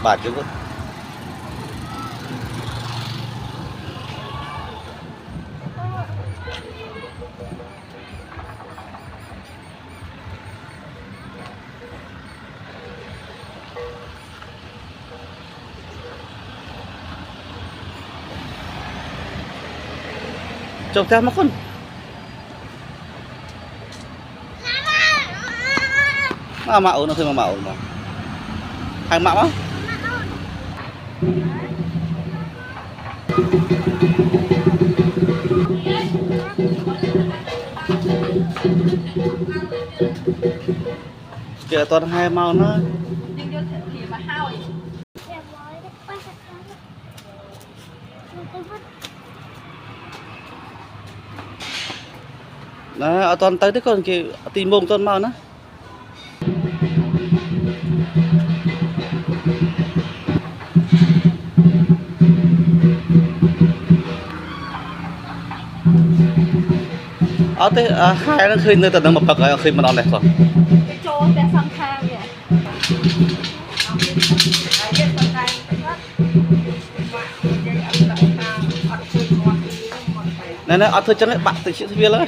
bà chứ chồng cha mất con mà mạo nó thôi mà mạo mà hàng mạo á kìa toàn hai màu nó đó ở toàn tới đấy còn kì tìm mông toàn màu nó ở thế hai nó khơi nơi tận nó một bậc rồi khơi mà nó này rồi cái chỗ bé sang thang vậy này này ở thôi chân đấy bạn tự chịu việc đấy